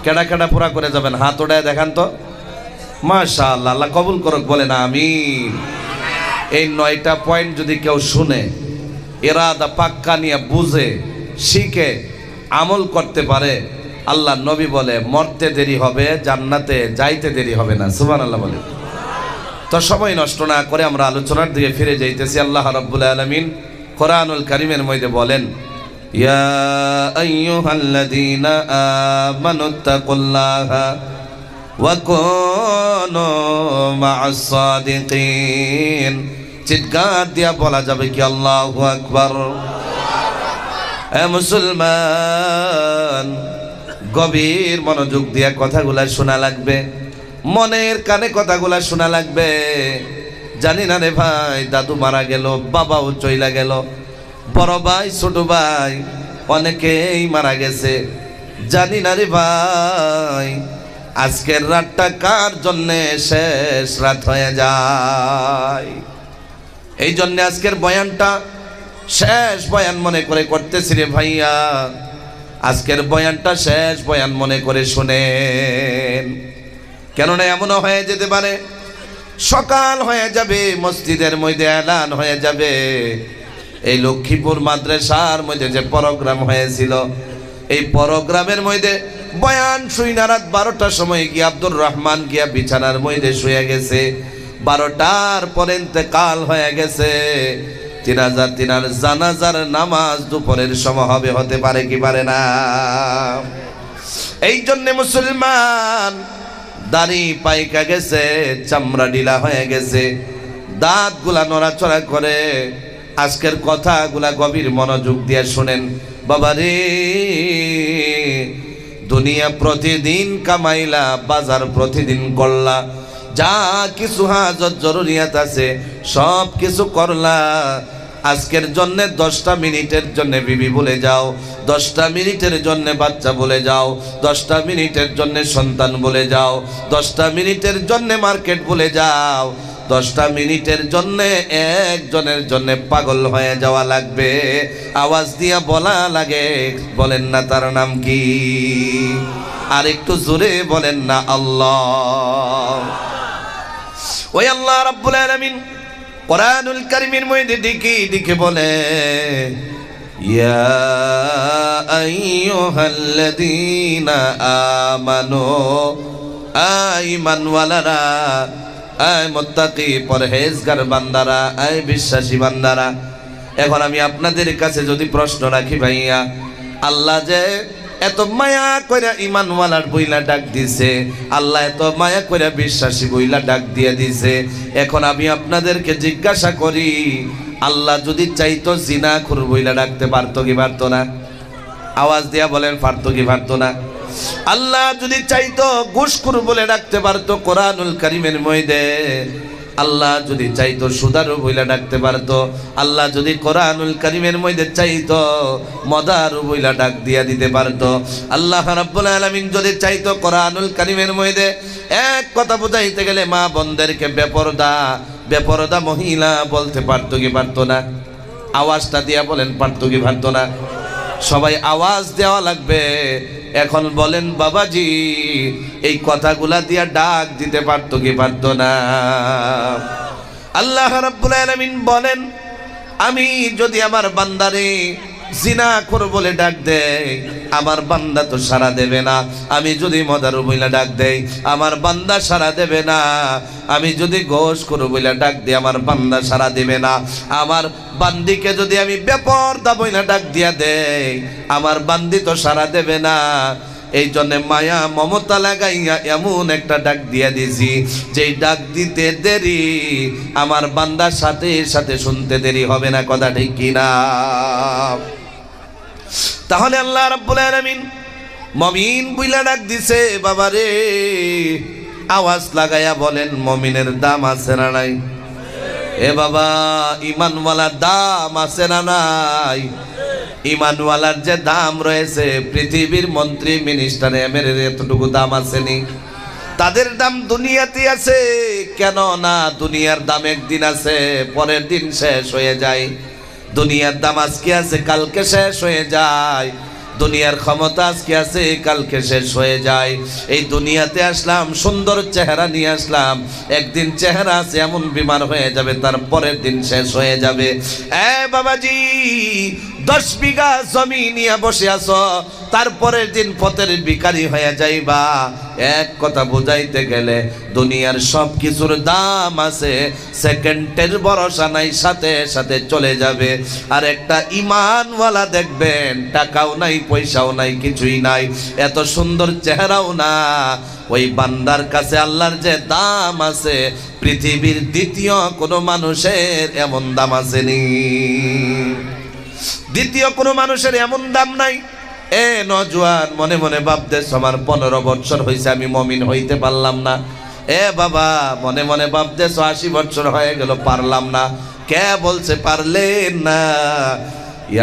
কেডা কেডা পুরা করে যাবেন? হাত ওঠায় দেখান তো। মাশাআল্লাহ, আল্লাহ কবুল করুক, বলেন আমিন। এই 9টা পয়েন্ট যদি কেউ শুনে, ইরাদা পাক্কা নিয়ে বুঝে শিখে আমল করতে পারে, আল্লাহ নবী বলে মরতে দেরি হবে, জান্নাতে যাইতে দেরি হবে না। সুবহানাল্লাহ বলে। তো সময় নষ্ট না করে আমরা আলোচনার দিকে ফিরে যাইতেছি। আল্লাহ রাব্বুল আলামিন কোরআনুল কারীমের মধ্যে বলেন, ইয়া আইয়ুহাল্লাযীনা আমানুত্তাকুল্লাহা ওয়া কুনু মা'আস সাদিকিন। চিৎকার দিয়া বলা যাবে কি আল্লাহু আকবার? এ মুসলমান, গভীর মনোযোগ দিয়া কথাগুলা শোনা লাগবে, মনের কানে কথাগুলা শোনা লাগবে। জানি না রে ভাই, দাদু মারা গেল, বাবাও চইলা গেল, বড় ভাই ছোট ভাই অনেকেই মারা গেছে। জানি না রে ভাই, আজকের রাতটা কার জন্যে শেষ রাত হয়ে যায়। এই জন্য আজকের বয়ানটা শেষ বয়ান মনে করে করতেছি রে ভাইয়া। আজকের বয়ানটা শেষ বয়ান মনে করে শুনেন, কেননা এমনও হয়ে যেতে পারে সকাল হয়ে যাবে, মসজিদের মধ্যে এলান হয়ে যাবে এই লক্ষ্মীপুর মাদ্রাসার মধ্যে যে প্রোগ্রাম হয়েছিল, এই প্রোগ্রামের মধ্যে বয়ান শুইনা রাত 12টার সময় গিয়ে আব্দুর রহমান গিয়া বিছানার মধ্যে শুয়ে গেছে। 12টার পরে ইন্তেকাল হয়ে গেছে। তিনার জানাজার নামাজ দুপুরের সময় হবে, হতে পারে কি পারে না? এই জন্য মুসলমান, দাড়ি পাইকা গেছে, চামড়া ঢিলা হয়ে গেছে, দাঁতগুলা নড়াচড়া করে। আজকের কথাগুলা গভীর মনোযোগ দিয়ে শুনেন বাবারে। দুনিয়া প্রতিদিন কামাইলা, বাজার প্রতিদিন করলা, যা কিছু হাজত জরুরিয়াত আছে সব কিছু করলা। আজকের জন্য 10টা মিনিটের জন্য বিবি বলে যাও, 10টা মিনিটের জন্য বাচ্চা বলে যাও, 10টা মিনিটের জন্য সন্তান বলে যাও, 10টা মিনিটের জন্য মার্কেট বলে যাও, 10টা মিনিটের জন্য একজনের জন্য পাগল হয়ে যাওয়া লাগবে। আওয়াজ দিয়া বলা লাগে, বলেন না তার নাম কি? আর একটু জোরে বলেন না আল্লাহ। ওই আল্লাহ রাব্বুল আলামিন কোরআনুল কারীমের মধ্যে দিকে বলে, ইয়া আইয়ুহাল্লাযীনা আমানু, ঈমানওয়ালারা, আয় মুত্তাকি পরহেজগার বান্দারা, আয় বিশ্বাসী বান্দারা। এখন আমি আপনাদের কাছে যদি প্রশ্ন রাখি ভাইয়া, আল্লাহ যে এত মায়া কইরা ঈমানওয়ালার বইলা ডাক দিছে, আল্লাহ এত মায়া কইরা বিশ্বাসী বইলা ডাক দিয়ে দিছে, এখন আমি আপনাদেরকে জিজ্ঞাসা করি, আল্লাহ যদি চাইতো জিনাখোর বইলা ডাকতে পারতো কি পারতো না? আওয়াজ দিয়া বলেন, পারতো কি পারতো না? আল্লাহ যদি চাইতো ঘুষখোর বলে ডাকতে পারতো কোরআনুল কারীমের মধ্যে। আল্লাহ যদি চাইতো সুদারু বইলা ডাকতে পারতো। আল্লাহ যদি কোরআনুল কারীমের মধ্যে চাইতো মদারু বইলা ডাক দিয়া দিতে পারতো। আল্লাহ রাব্বুল আলামিন যদি চাইতো কোরআনুল কারীমের মধ্যে এক কথা বুঝাইতে গেলে মা বোনদেরকে বেপরদা মহিলা বলতে পারতো কি পারতো না? আওয়াজটা দিয়া বলেন, পারতো কি পারতো না? সবাই আওয়াজ দেওয়া লাগবে। এখন বলেন বাবাজি, এই কথাগুলা দিয়া ডাক দিতে পারতো কি পারতো না? আল্লাহ রাব্বুল আলামিন বলেন, আমি যদি আমার বান্দারে জিনাখোর বলে ডাক দেই, আমার বান্দা তো সাড়া দেবে না। আমি যদি মদারু বইলা ডাক দেই, আমার বান্দা সাড়া দেবে না। আমি যদি ঘুষখোর বইলা ডাক দিই, আমার বান্দা সাড়া দেবে না। আমার বান্দিকে যদি আমি বেপরদা বইলা ডাক দিয়া দেই, আমার বান্দি তো সাড়া দেবে না। এই জন্য মায়া মমতা লাগাইয়া এমন একটা ডাক দিয়া দিছি, যেই ডাক দিতে দেরি আমার বান্দার সাথে সাথে শুনতে দেরি হবে না। কথা ঠিক কিনা? তাহলে আল্লাহ রাব্বুল আলামিন মুমিন বইলা ডাক দিছে। বাবারে, আওয়াজ লাগাইয়া বলেন, মুমিনের দাম আছে না নাই? এ বাবা, ঈমানওয়ালার দাম আছে না নাই? ঈমানওয়ালার যে দাম রয়েছে, পৃথিবীর মন্ত্রী মিনিস্টার এমএলএর এতটুকু দাম আসেনি। তাদের দাম দুনিয়াতে আছে। কেন না? দুনিয়ার দাম একদিন আছে, পরের দিন শেষ হয়ে যায়। দুনিয়ার দাম আজকে আছে, কালকে শেষ হয়ে যায়। দুনিয়ার ক্ষমতা আজকে আছে, কালকে শেষ হয়ে যায়। এই দুনিয়াতে আসলাম, সুন্দর চেহারা নিয়ে আসলাম, একদিন চেহারা আছে এমন বিমার হয়ে যাবে, তার পরের দিন শেষ হয়ে যাবে। বাবাজি, 10 বিঘা জমি নিয়ে বসে আছো, তারপরের দিন পথের ভিখারি হয়ে যাইবা। এক কথা বুঝাইতে গেলে দুনিয়ার সব কিছুর দাম আছে, সেকেন্ডের ভরসা নাই, সাথে সাথে চলে যাবে। আর একটা ইমানওয়ালা দেখবেন, টাকাও নাই, পয়সাও নাই, কিছুই নাই, এত সুন্দর চেহারাও না, ওই বান্দার কাছে আল্লাহর যে দাম আছে, পৃথিবীর দ্বিতীয় কোনো মানুষের এমন দাম আসেনি, দ্বিতীয় কোনো মানুষের এমন দাম নাই। নজওয়ান মনে মনে ভাবতেছ আমার 15 বছর হয়েছে, আমি মমিন হইতে পারলাম না। বাবা মনে মনে ভাবতেছ 80 বছর হয়ে গেল, পারলাম না। কে বলছে পারলেন না?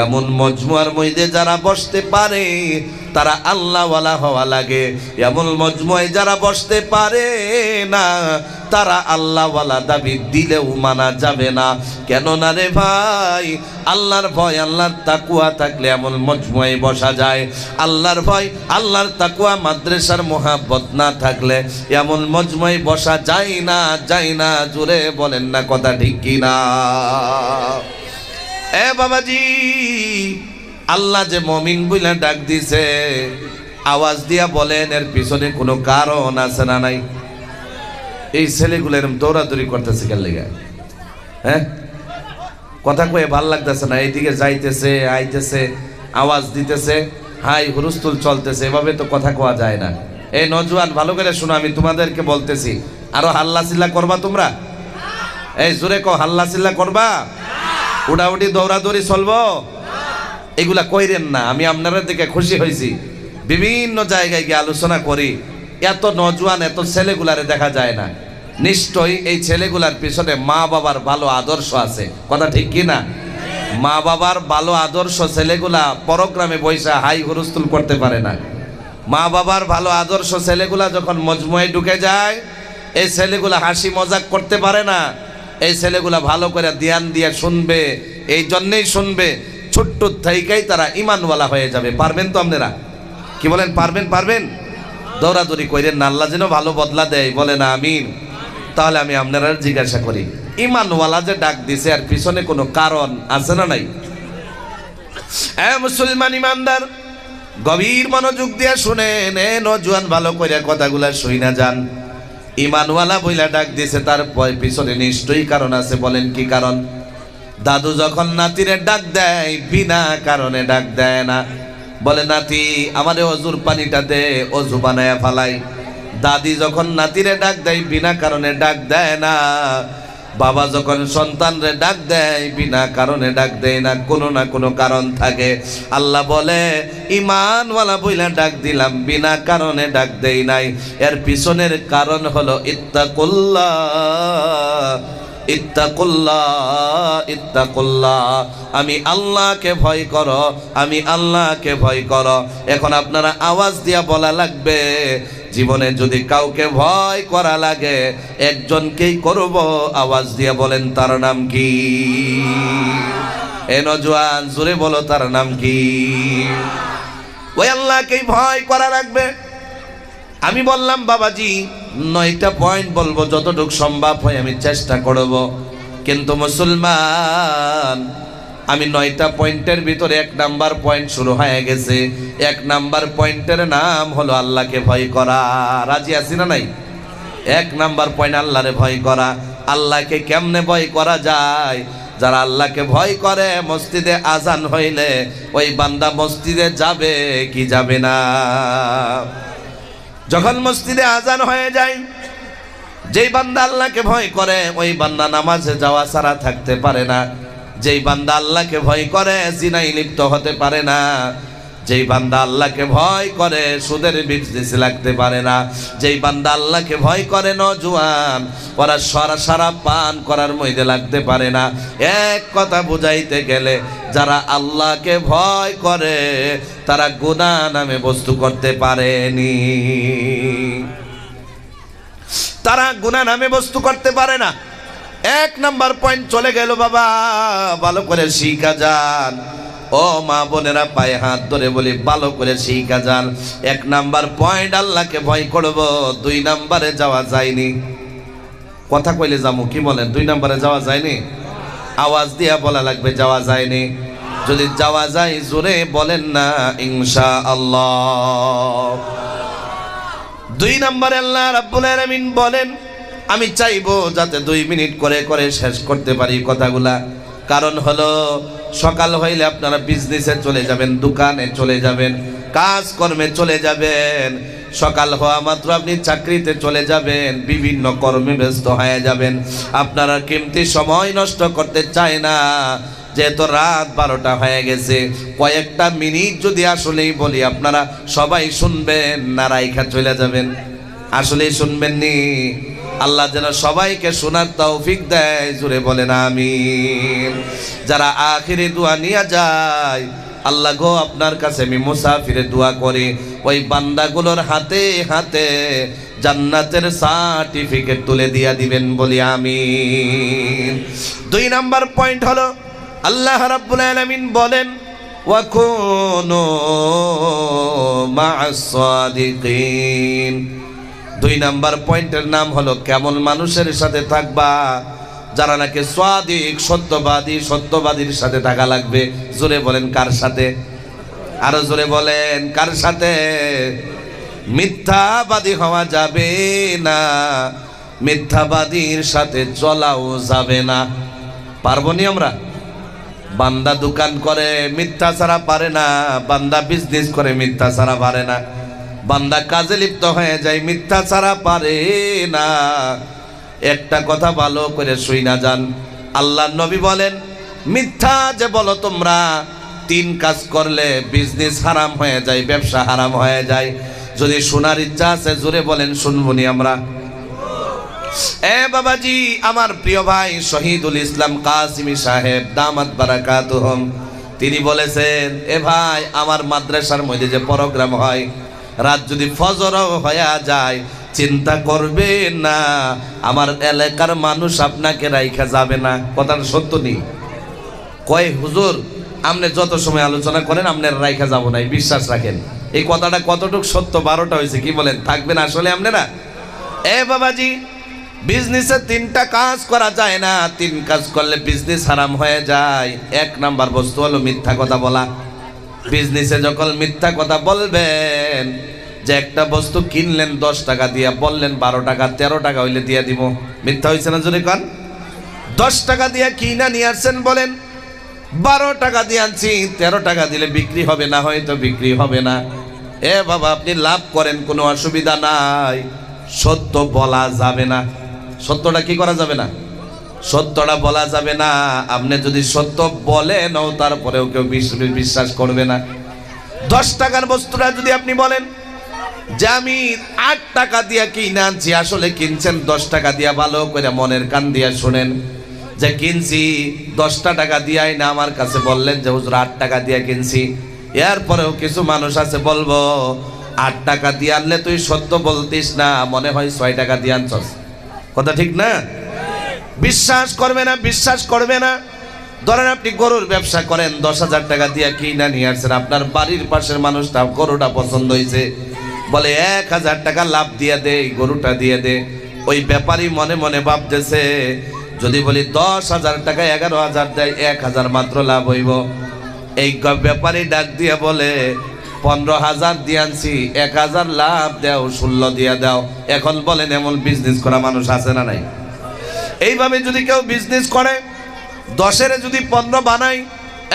এমন মজমুয়ার মধ্যে যারা বসতে পারে তারা আল্লাহওয়ালা হওয়া লাগে, এমন মজমুয়ায় যারা বসতে পারে না তারা আল্লাহওয়ালা দাবি দিলেও মানা যাবে না। কেন না রে ভাই, আল্লাহর ভয়, আল্লাহর তাকুয়া থাকলে এমন মজমুয়ায় বসা যায়। আল্লাহর ভয়, আল্লাহর তাকুয়া, মাদ্রাসার মোহাব্বত না থাকলে এমন মজমুয়ায় বসা যায় না, যায় না। জোরে বলেন না কথা, ঠিক কি না? বাবাজি, আল্লাহ যে মমিন বইলা ডাক দিছে, আওয়াজ দিয়া বলেন এর পিছনে কোনো কারণ আছে না নাই? এই ছেলেগুলো এরকম দৌড়াদৌড়ি করতেছে কেন লেগে? কথা কয়ে ভাল লাগতেছে না, এইদিকে যাইতেছে আইতেছে, আওয়াজ দিতেছে, হাই হুরুস্তুল চলতেছে, এভাবে তো কথা কোয়া যায় না। এই নজওয়ান ভালো করে শোনো, আমি তোমাদেরকে বলতেছি, আরো হাল্লা চিল্লা করবা তোমরা? এই জোরে কো, হাল্লা চিল্লা করবা? উড়াউড়ি দৌড়াদৌড়ি চলবো? এগুলা কইরেন না। আমি আপনারা দিকে খুশি হয়েছি, বিভিন্ন জায়গায় গিয়ে আলোচনা করি, এত নজওয়ান, এত ছেলেগুলারে দেখা যায় না। নিশ্চয়ই এই ছেলেগুলার পিছনে মা বাবার ভালো আদর্শ আছে, কথা ঠিক কি না? মা বাবার ভালো আদর্শ ছেলেগুলা পরগ্রামে বৈশা হাই হুরুস্তুল করতে পারে না। মা বাবার ভালো আদর্শ ছেলেগুলা যখন মজমুয়ায় ঢুকে যায়, এই ছেলেগুলা হাসি মজাক করতে পারে না। এই ছেলেগুলা ভালো করে ধ্যান দিয়ে শুনবে, এই জন্যেই শুনবে, ছোট্ট থেকেই তারা ইমানওয়ালা হয়ে যাবে। পারবেন তো আপনারা? কি বলেন, পারবেন? পারবেন? দৌড়াদৌড়ি করেন না, আল্লাহ যেন ভালো বদলা দেয়, বলে না আমিন। তাহলে আমি আপনারা জিজ্ঞাসা করি, ইমানওয়ালা যে ডাক দিছে আর পিছনে কোনো কারণ আছে না নাই? মুসলমান ইমানদার, গভীর মনোযোগ দিয়ে শুনেন, নজওয়ান ভালো করে কথাগুলা শুইনা যান। ইমানওয়ালা বইলা ডাক দিছে, তার পিছনে নিশ্চয়ই কারণ আছে। বলেন কি কারণ? দাদু যখন নাতিরে ডাক দেয়, বিনা কারণে ডাক দেয় না। বলে নাতি আমারে অজুর পানিটা দে, অজু বানায়া ফালাই। দাদি যখন নাতিরে ডাক দেয়, বিনা কারণে ডাক দেয় না। বাবা যখন সন্তানরে ডাক দেয়, বিনা কারণে ডাক দেয় না, কোনো না কোনো কারণ থাকে। আল্লাহ বলে ঈমানওয়ালা বইলা ডাক দিলাম, বিনা কারণে ডাক দেই নাই। এর পিছনের কারণ হলো ইত্তাকুল্লাহ, ইত্তাকুল্লাহ, ইত্তাকুল্লাহ। আমি আল্লাহকে ভয় করো, আমি আল্লাহকে ভয় করো। এখন আপনারা আওয়াজ দিয়া বলা লাগবে, জীবনে যদি কাউকে ভয় করা লাগে একজনকেই করব। আওয়াজ দিয়ে বলেন তার নাম কি? এ নজওয়ান জোরে বলো, তার নাম কি? ওই আল্লাহকেই ভয় করা লাগবে। আমি বললাম বাবাজি 9টা পয়েন্ট বলবো, যতটুকু সম্ভব হয় আমি চেষ্টা করব। কিন্তু মুসলমান, আমি 9টা পয়েন্টের ভিতরে 1 নাম্বার পয়েন্ট শুরু হয়ে গেছে। 1 নাম্বার পয়েন্টের নাম হলো আল্লাহকে ভয় করা। রাজি আছি না নাই? 1 নাম্বার পয়েন্ট আল্লাহরে ভয় করা। আল্লাহকে কেমনে ভয় করা যায়? যারা আল্লাহকে ভয় করে, মসজিদে আজান হইলে ওই বান্দা মসজিদে যাবে কি যাবে না? যখন মসজিদে আজান হয়ে যায়, যেই বান্দা আল্লাহকে ভয় করে ওই বান্দা নামাজে যাওয়া ছাড়া থাকতে পারে না। যেই বান্দা আল্লাহকে ভয় করে জিনায় লিপ্ত হতে পারে না। যেই বান্দা আল্লাহকে ভয় করে সুদের বিজনেসে লাগতে পারে না। যেই বান্দা আল্লাহকে ভয় করে নজওয়ান, ওরা সারা পান করার মধ্যে লাগতে পারে না। এক কথা বুঝাইতে গেলে, যারা আল্লাহকে ভয় করে তারা গুনাহ নামে বস্তু করতে পারেনি। তারা গুনাহ নামে বস্তু করতে পারে না। 1 নাম্বার পয়েন্ট চলে গেল বাবা, ভালো করে শিখা যান। ও মা বোনেরা, পায়ে হাত ধরে বলি ভালো করে শিখা যান। 1 নাম্বার পয়েন্ট, আল্লাহকে ভয় করব। 2 নাম্বারে যাওয়া যায়নি, কথা কইলে যাবো, কি বলেন? 2 নাম্বারে যাওয়া যায়নি, আওয়াজ দিয়া বলা লাগবে যাওয়া যায়নি। যদি যাওয়া যায় জোরে বলেন না ইনশাআল্লাহ। 2 নাম্বারে আল্লাহ রাব্বুল আলামিন বলেন, আমি চাইবো যাতে 2 মিনিট করে করে শেষ করতে পারি কথাগুলা। কারণ হলো সকাল হইলে আপনারা বিজনেসে চলে যাবেন, দোকানে চলে যাবেন, কাজ কর্মে চলে যাবেন। সকাল হওয়া মাত্র আপনি চাকরিতে চলে যাবেন, বিভিন্ন কর্মে ব্যস্ত হয়ে যাবেন। আপনারা কিমতি সময় নষ্ট করতে চায় না, যেহেতু রাত 12টা হয়ে গেছে। কয়েকটা মিনিট যদি আসলেই বলি, আপনারা সবাই শুনবেন না রাইখা চলে যাবেন? আসলেই শুনবেন নি? আল্লাহ যেন সবাইকে শোনার তৌফিক দেয়, জুড়ে বলেন আমিন। যারা আখিরি দোয়া নিয়ে যায়, আল্লাহ গো আপনার কাছে আমি মুসাফিরে দোয়া করি, ওই বান্দাগুলোর হাতে হাতে জান্নাতের সার্টিফিকেট তুলে দিয়া দিবেন, বলি আমিন। 2 নাম্বার পয়েন্ট হলো, আল্লাহ রাব্বুল আলামিন বলেন ওয়া কুনু মা'আস সাদিকিন। 2 নাম্বার পয়েন্টের নাম হলো কেমন মানুষের সাথে থাকবা? যারা নাকি সাদিক, সত্যবাদী, সত্যবাদীর সাথে থাকা লাগবে। জোরে বলেন কার সাথে? আরো জোরে বলেন কার সাথে? মিথ্যাবাদী হওয়া যাবে না, মিথ্যাবাদীর সাথে চলাও যাবে না। পারবো নি আমরা? বান্দা দোকান করে, মিথ্যা ছাড়া পারে না। বান্দা বিজনেস করে, মিথ্যা ছাড়া পারে না। বান্দা কাজে লিপ্ত হয়ে যায়, মিথ্যা ছাড়া পারে না। একটা কথা ভালো করে শুইনা যান, আল্লাহ নবী বলেন, মিথ্যা যে বলো তোমরা, 3 কাজ করলে বিজনেস হারাম হয়ে যায়, ব্যবসা হারাম হয়ে যায়। যদি শোনার ইচ্ছা আছে জোরে বলেন, শুনবনি আমরা? এ বাবাজি, আমার প্রিয় ভাই শহীদুল ইসলাম কাসিমি সাহেব দামাত বারাকাতুহুম, তিনি বলেছেন, এ ভাই আমার মাদ্রাসার মধ্যে যে প্রোগ্রাম হয়, রাত যদি ফজরও হয়ে যায়, চিন্তা করবেন না, আমার এলাকার মানুষ আপনাকে রাইখা যাবে না। কথাটা সত্য নেই? কয় হুজুর আপনি যত সময় আলোচনা করেন আপনার রাইখা যাব না, বিশ্বাস রাখেন। এই কথাটা কতটুকু সত্য? 12টা হয়েছে, কি বলেন? থাকবেন আসলে আপনারা? এ বাবাজি, বিজনেসে 3টা কাজ করা যায় না। 3 কাজ করলে বিজনেস হারাম হয়ে যায়। 1 নাম্বার বস্তু হলো মিথ্যা কথা বলা। বিজনেসে যখন মিথ্যা কথা বলবেন, যে একটা বস্তু কিনলেন 10 টাকা দিয়া, বললেন 12 টাকা 13 টাকা হইলে দিয়া দিব, মিথ্যা হয়েছে না? যদি কান 10 টাকা দিয়া কিনা নিয়ে আসছেন, বলেন 12 টাকা দিয়ে আনছি, 13 টাকা দিলে বিক্রি হবে না, হয়তো বিক্রি হবে না। এ বাবা, আপনি লাভ করেন, কোনো অসুবিধা নাই, সত্য বলা যাবে না। সত্যটা কি করা যাবে না? সত্যটা বলা যাবে না। আপনি যদি সত্য বলেন, তারপরেও কেউ বিশ্বাস করবে না। 10 টাকার বস্তুটা যদি আপনি বলেন যে আমি 8 টাকা দিয়ে কিনে আনছি, আসলে কিনছেন 10 টাকা দিয়া, ভালো করে মনের কান দিয়া শুনেন, যে কিনছি 10 টাকা দিয়াই না, আমার কাছে বললেন যে হুজুর 8 টাকা দিয়া কিনছি। এরপরেও কিছু মানুষ আছে বলবো 8 টাকা দিয়ে আনলে তুই সত্য বলতিস না, মনে হয় 6 টাকা দিয়ে আনছস। কথা ঠিক না? বিশ্বাস করবে না, বিশ্বাস করবে না। ধরেন আপনি গরুর ব্যবসা করেন, 10,000 টাকা দিয়ে কিনা নিয়ে আসছেন, আপনার বাড়ির পাশের মানুষটা গরুটা পছন্দ হয়েছে, বলে 1,000 টাকা লাভ দিয়ে দে, গরুটা দিয়ে দে। ওই ব্যাপারী মনে মনে ভাবতেছে, যদি বলি 10,000 টাকা 11,000 দেয়, 1,000 মাত্র লাভ হইব। এই ব্যাপারী ডাক দিয়ে বলে 15,000 দিয়ে আনছি, 1,000 লাভ দাও, 16 দিয়ে দাও। এখন বলেন এমন বিজনেস করা মানুষ আছে না নাই? এইভাবে যদি কেউ বিজনেস করে, 10-এর যদি 15 বানাই,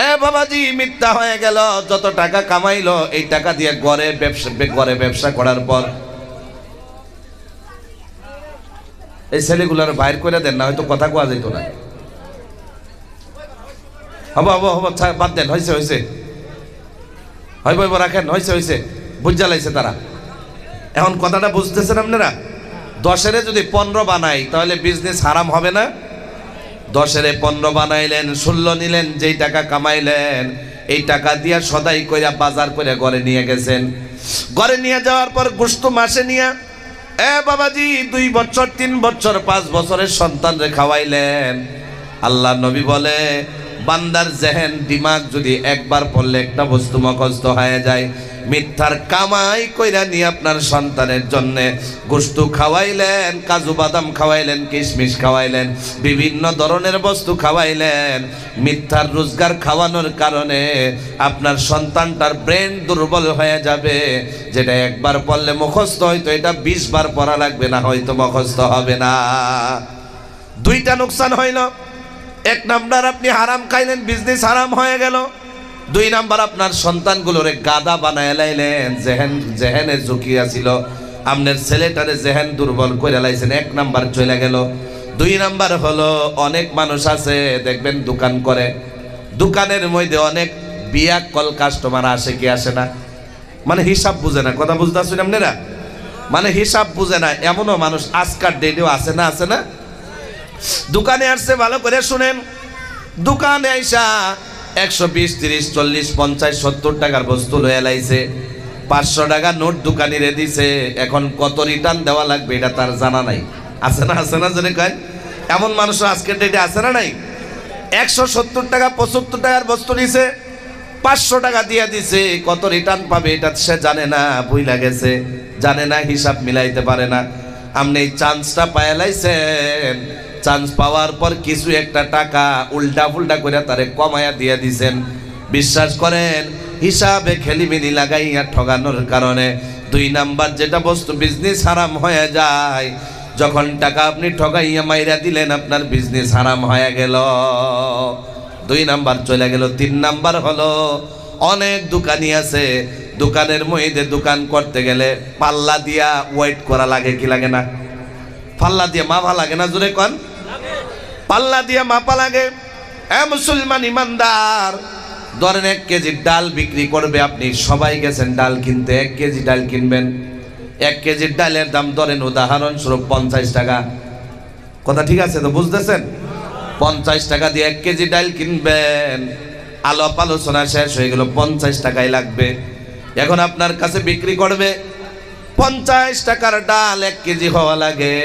এ বাবাজি মিথ্যা হয়ে গেল। যত টাকা কামাইলো এই টাকা দিয়ে ঘরে ব্যবসা করার পর, এই ছেলেগুলার বাইর করে দেন না, হয়তো কথা কোয়া যেত না। হব বাদ দেন, হয়েছে হইব রাখেন, হয়েছে বুঝা লাইছে তারা। এখন কথাটা বুঝতেছেন আপনারা? 10-এর যদি 15 বানাই, তাহলে বিজনেস হারাম হবে না? 10-এর 15 বানাইলেন, 16 নিলেন, যেই টাকা কামাইলেন এই টাকা দিয়া সদাই কইরা বাজার করে ঘরে নিয়ে গেছেন। ঘরে নিয়ে যাওয়ার পর গোশত মাসে নিয়ে, এ বাবাজি 2 বছর 3 বছর 5 বছরের সন্তানরে খাওয়াইলেন। আল্লাহ নবী বলে বান্দার জেহেন দিমাগ যদি একবার পড়লে একটা বস্তু মুখস্থ হয়ে যায়, মিথ্যার কামাই কইরা নিয়ে আপনার সন্তানের জন্যে গোশত খাওয়াইলেন, কাজু বাদাম খাওয়াইলেন, কিশমিশ খাওয়াইলেন, বিভিন্ন ধরনের বস্তু খাওয়াইলেন, মিথ্যার রোজগার খাওয়ানোর কারণে আপনার সন্তানটার ব্রেন দুর্বল হয়ে যাবে। যেটা একবার পড়লে মুখস্থ হয়তো এটা 20 বার পড়া লাগবে না, হয়তো মুখস্থ হবে না। দুইটা নোকসান হইল। এক নাম্বার আপনি হারাম খাইলেন, বিজনেস হারাম হয়ে গেল। দুই নাম্বার আপনার সন্তানগুলোরে গাদা বানায় লাইলেন, জেহেনে ঝুঁকি আছিল, আপনার ছেলেটারে জেহেন দুর্বল করে লাইছেন। এক নাম্বার চলে গেল। দুই নাম্বার হলো অনেক মানুষ আছে দেখবেন দোকান করে, দোকানের মধ্যে অনেক বিয়াক্কল কাস্টমার আসে কি আসে না, মানে হিসাব বুঝে না। কথা বুঝতে আসছেন আপনারা? মানে হিসাব বুঝে না এমনও মানুষ আজকার ডেটেও আসে না, আসে না? দোকানে আসছে, ভালো করে শুনেন, দোকানে আইসা 120, 30, 40, 50, 70 টাকার বস্তু লয়ে লাইছে, 500 টাকা নোট দোকানিরে দিছে। এখন কত রিটার্ন দেওয়া লাগবে এটা তার জানা নাই। আছে না, আছে না? যদি কয় এমন মানুষ আজকের ডেটে আছে না নাই? 170 টাকা 75 টাকার বস্তু নিছে, 500 টাকা দিয়ে দিছে, কত রিটার্ন পাবে এটা সে জানে না, ভুইলা গেছে, জানে না, হিসাব মিলাইতে পারে না। আপনি এই চান্সটা পায় লাইছেন, চান্স পাওয়ার পর কিছু একটা টাকা উল্টা ফুল্টা করে তারে কমায়া দিয়ে দিছেন। বিশ্বাস করেন হিসাবে খেলিমেলি লাগাইয়া ঠগানোর কারণে দুই নাম্বার যেটা বস্তু বিজনেস হারাম হয়ে যায়। যখন টাকা আপনি ঠগাইয়া মাইরা দিলেন আপনার বিজনেস হারাম হয়ে গেল, দুই নাম্বার চলে গেল। তিন নাম্বার হলো অনেক দোকানি আছে, দোকানের মধ্যে দোকান করতে গেলে পাল্লা দিয়া ওয়েট করা লাগে, কি লাগে না? পাল্লা দিয়ে মাপা লাগে না? জোরে কন, পাল্লা দিয়ে মাপা লাগে। মুসলমান ইমানদার, ধরেন 1 কেজি ডাল বিক্রি করবে, আপনি সবাই গেছেন ডাল কিনতে, 1 কেজি ডাল কিনবেন। 1 কেজি ডালের দাম ধরেন উদাহরণস্বরূপ 50 টাকা। কথা ঠিক আছে তো? বুঝতেছেন? 50 টাকা দিয়ে 1 কেজি ডাল কিনবেন, আলাপ আলোচনা শেষ হয়ে গেল, 50 টাকাই লাগবে। এখন আপনার কাছে বিক্রি করবে 50 টাকার ডাল 1 কেজি হওয়া লাগে,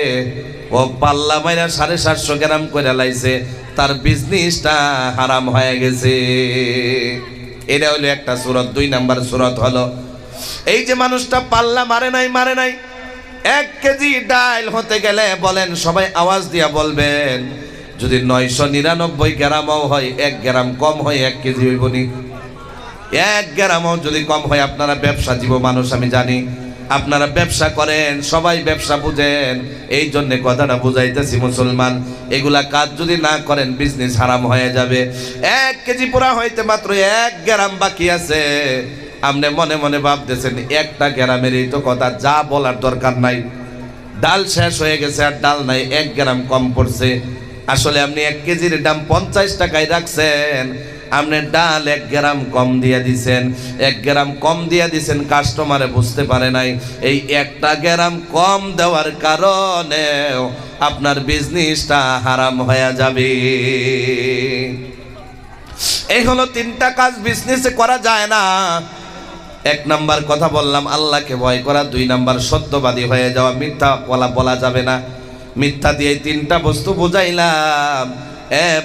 ও পাল্লা মাইরা 750 গ্রাম করে লাইছে, তার বিজনেসটা হারাম হয়ে গেছে। এটা হলো একটা সূরত। দুই নাম্বার সূরত হলো এই যে মানুষটা পাল্লা মারে নাই, 1 কেজি ডাল হতে গেলে বলেন, সবাই আওয়াজ দিয়া বলবেন, যদি 999 গ্রামও হয়, 1 গ্রাম কম হয় 1 কেজি হইব নি? 1 গ্রামও যদি কম হয়, আপনারা ব্যবসাজীবী মানুষ আমি জানি, আপনারা ব্যবসা করেন, সবাই ব্যবসা বুঝেন, এই জন্য কথাটা বুঝাইতেছি। মুসলমান এগুলা কাজ যদি না করেন বিজনেস হারাম হয়ে যাবে। 1 কেজি পুরা হইতে মাত্র 1 গ্রাম বাকি আছে, আপনি মনে মনে ভাবতেছেন 1টা গ্রামেরই তো কথা, যা বলার দরকার নাই, ডাল শেষ হয়ে গেছে আর ডাল নাই, 1 গ্রাম কম পড়ছে। আসলে আপনি 1 কেজির দাম 50 টাকায় রাখছেন, আপনি ডাল 1 গ্রাম কম দিয়ে দিছেন। 1 গ্রাম কম দিয়ে দিছেন, কাস্টমারে বুঝতে পারে নাই। এই 1টা গ্রাম কম দেওয়ার কারণে আপনার বিজনেসটা হারাম হয়ে যাবে। এই হলো 3টা কাজ বিজনেসে করা যায় না। 1 নাম্বার কথা বললাম আল্লাহকে ভয় করা, 2 নাম্বার সত্যবাদী হয়ে যাওয়া, মিথ্যা বলা যাবে না। মিথ্যা দিয়ে 3টা বস্তু বুঝাইলাম।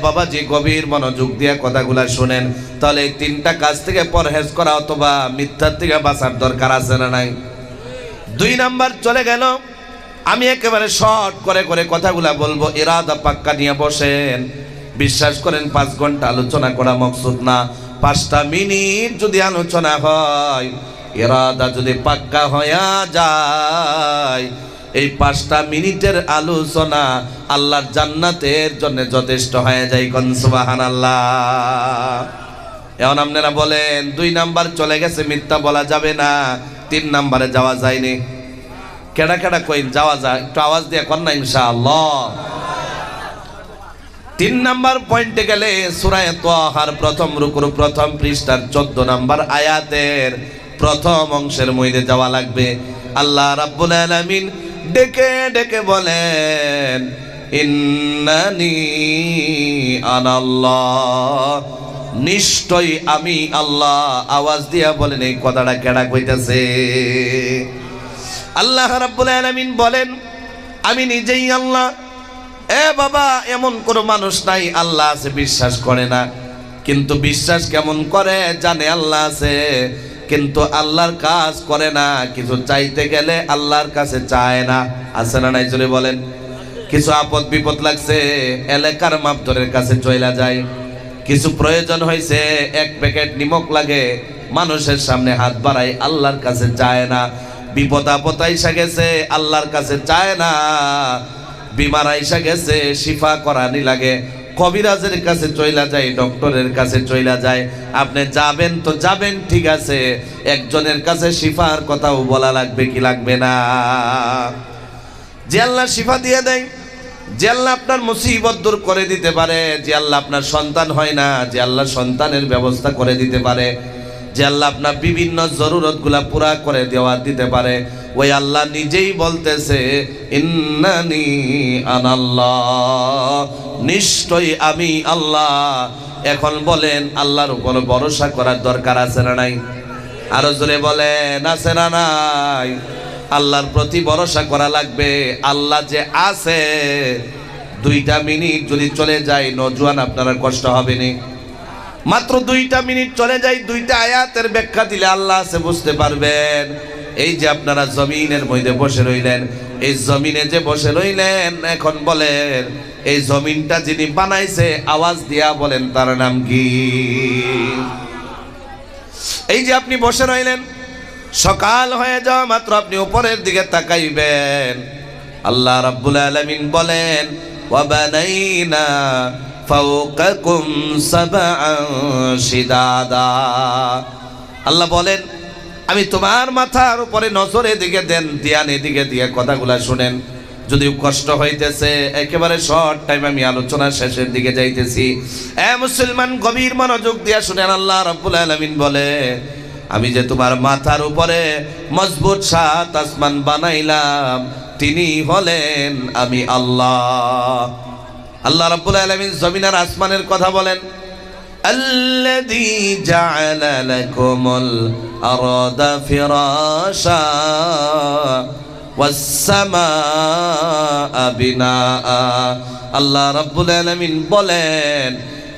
বাবাজি গভীর মনোযোগ দিয়ে কথাগুলা শুনেন, তাহলে এই 3টা কাজ থেকে পরহেজ করা অথবা মিথ্যার থেকে বাঁচার দরকার আছে না নাই? 2 নাম্বার চলে গেল। আমি একেবারে শর্ট করে কথাগুলা বলবো, ইরাদা পাক্কা নিয়ে বসেন। বিশ্বাস করেন 5 ঘন্টা আলোচনা করা মকসুদ না, 5টা মিনিট যদি আলোচনা হয়, ইরাদা যদি পাক্কা হয়ে যায়, এই 5টা মিনিটের আলোচনা আল্লাহর জান্নাতের জন্য যথেষ্ট হয়ে যায়। কোন সুবহানাল্লাহ। এখন আপনারা বলেন 2 নাম্বার চলে গেছে, মিথ্যা বলা যাবে না, 3 নাম্বারে যাওয়া যায়নি। কেডা কেডা কইন যাওয়া যায়? একটু আওয়াজ দিয়ে কর না ইনশাআল্লাহ। 3 নাম্বার পয়েন্টে গেলে সূরা তাহার প্রথম রুকুর প্রথম পৃষ্ঠার 14 নাম্বার আয়াতের প্রথম অংশের মধ্যে যাওয়া লাগবে। আল্লাহ রাব্বুল আলামিন ডেকে ডেকে বলেন, ইন্নানি আনাল্লাহ, নিশ্চয়ই আমি আল্লাহ। আওয়াজ দিয়া বলেন এই কথাটা কেডা কইতাছে? আল্লাহ রাব্বুল আলামিন বলেন, আমি নিজেই আল্লাহ। বাবা, এমন কোনো মানুষ নাই আল্লাহ আছে বিশ্বাস করে না। কিন্তু বিশ্বাস কেমন করে, জানে আল্লাহ আছে কিন্তু আল্লাহর কাজ করে না। কিছু চাইতে গেলে আল্লাহর কাছে চায় না। আছে না নাই জোরে বলেন? কিছু আপদ বিপদ লাগছে এলাকার মাপধরের কাছে চইলা যায়। কিছু প্রয়োজন হয়েছে, এক প্যাকেট নিমক লাগে, মানুষের সামনে হাত বাড়ায়, আল্লাহর কাছে চায় না। বিপদ আপদ আইসা গেছে, আল্লাহর কাছে চায় না। বিমার আইসা গেছে, শিফা করানি লাগে, কবিরাজের কাছে চইলা যায়, ডক্টরের কাছে চইলা যায়। আপনি যাবেন তো যাবেন ঠিক আছে, একজনের কাছে শিফার কথাও বলা লাগবে কি লাগবে না? যে আল্লাহ শিফা দিয়ে দেয়, যে আল্লাহ আপনার মুসিবত দূর করে দিতে পারে, যে আল্লাহ আপনার সন্তান হয় না, যে আল্লাহ সন্তানের ব্যবস্থা করে দিতে পারে, যে আল্লাহ আপনার বিভিন্ন জরুরতগুলা পুরা করে দেওয়া দিতে পারে, ওই আল্লাহ নিজেই বলতেছে ইন্নানি আনাল্লাহ, নিশ্চয়ই আমি আল্লাহ। এখন বলেন আল্লাহর উপর ভরসা করার দরকার আছে না নাই? আরো জোরে বলেন আছে না নাই? আল্লাহর প্রতি ভরসা করা লাগবে। আল্লাহ যে আছে, 2টা মিনিট যদি চলে যায় নজওয়ান আপনার কষ্ট হবে না। মাত্র 2টা মিনিট চলে যায়, 2টা আয়াতের ব্যাখ্যা দিলে আল্লাহ আছে বুঝতে পারবেন। এই যে আপনারা জমিনের মধ্যে বসে রইলেন, এই জমিনে যে বসে রইলেন, এখন বলেন এই জমিনটা যিনি বানাইছে আওয়াজ দিয়া বলেন তার নাম কি? এই যে আপনি বসে রইলেন, সকাল হয়ে যাওয়া মাত্র আপনি উপরের দিকে তাকাইবেন, আল্লাহ রাব্বুল আলামিন বলেন ওয়া বানাইনা ফাওকাকুম সাবআন শিদাদা। আল্লাহ বলেন আমি তোমার মাথার উপরে নজর এদিকে দেন, ধ্যান এদিকে দিয়ে কথাগুলা শুনেন। যদিও কষ্ট হইতেছে, একেবারে শর্ট টাইম, আমি আলোচনা শেষের দিকে যাইতেছি। মুসলমান গভীর মনোযোগ দিয়া শুনেন। আল্লাহ রাব্বুল আলামিন বলে আমি যে তোমার মাথার উপরে মজবুত 7 আসমান বানাইলাম, তিনি হলেন আমি আল্লাহ। আল্লাহ রাব্বুল আলামিন জমিন আর আসমানের কথা বলেন, আল্লাযী জাআলা লাকুমুল আরদা ফিরাশা ওয়াস সামাআ বিনাআ। আল্লাহ রাব্বুল আলামিন বলেন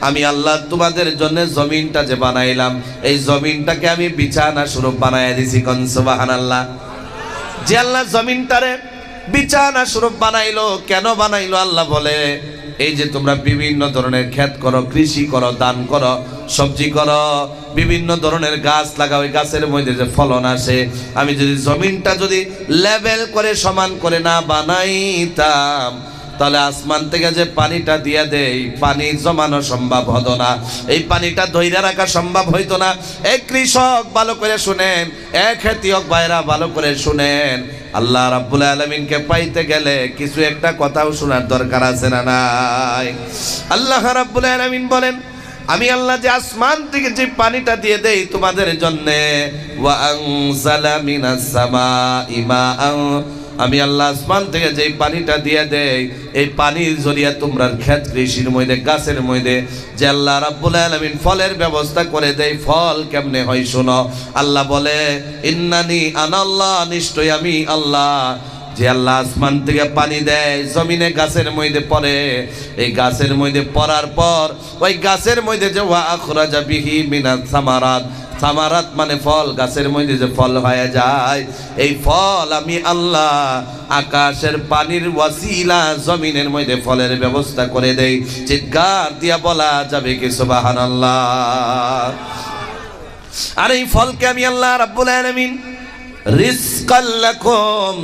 আমি আল্লাহ তোমাদের জন্য জমিনটা যে বানাইলাম, এই জমিনটাকে আমি বিছানা স্বরূপ বানাইয়া দিছি। কোন সুবহানাল্লাহ। যে আল্লাহ জমিনটারে বিছানা স্বরূপ বানাইলো, কেন বানাইলো? আল্লাহ বলে এই যে তোমরা বিভিন্ন ধরনের ক্ষেত করো, কৃষি করো, দান করো, সবজি করো, বিভিন্ন ধরনের গাছ লাগাও, ওই গাছের মধ্যে যে ফলন আসে, আমি যদি জমিনটা যদি লেভেল করে সমান করে না বানাইতাম, তাহলে আসমান থেকে যে পানিটা দিয়ে দেই, পানি জমানো সম্ভব হতো না, এই পানিটা ধইরা রাখা সম্ভব হইতো না। এক কৃষক ভালো করে শুনেন, এক খেতিয়ক ভাইরা ভালো করে শুনেন, আল্লাহ রাব্বুল আলামিনকে পাইতে গেলে কিছু একটা কথাও শোনার দরকার আছে না নাই? আল্লাহ রাব্বুল আলামিন বলেন আমি আল্লাহ যে আসমান থেকে যে পানিটা দিয়ে দেই তোমাদের জন্যে, ওয়া আনজালা মিনাস সামাই মাআন, আমি আল্লাহ আসমান থেকে যে পানিটা দিয়ে দেই, এই পানির জরিয়া তোমরা ক্ষেত কৃষির মধ্যে, গাছের মধ্যে যে আল্লাহ রাব্বুল আলামিন ফলের ব্যবস্থা করে দেয়, ফল কেমনে হয় শোনো। আল্লাহ বলে ইন্নানি আনাল্লাহ, নিশ্চয়ই আমি আল্লাহ। যে আল্লাহ আসমান থেকে পানি দেয়, জমিনে গাছের মধ্যে পড়ে, এই গাছের মধ্যে পড়ার পর ওই গাছের মধ্যে যে ওয়া আখরাজা বিহি মিনাস সামারাত, সামারাত মানে ফল, গাছের মধ্যে যে ফল হয়ে যায়, এই ফল আমি আল্লাহ আকাশের পানির ওয়াসিলা জমিনের মধ্যে ফলের ব্যবস্থা করে দেই। চিৎকার দিয়া বলা যাবে কি সুবহানাল্লাহ। আর এই ফলকে আমি আল্লাহ রাব্বুল আলামিন রিজকাল লাকুম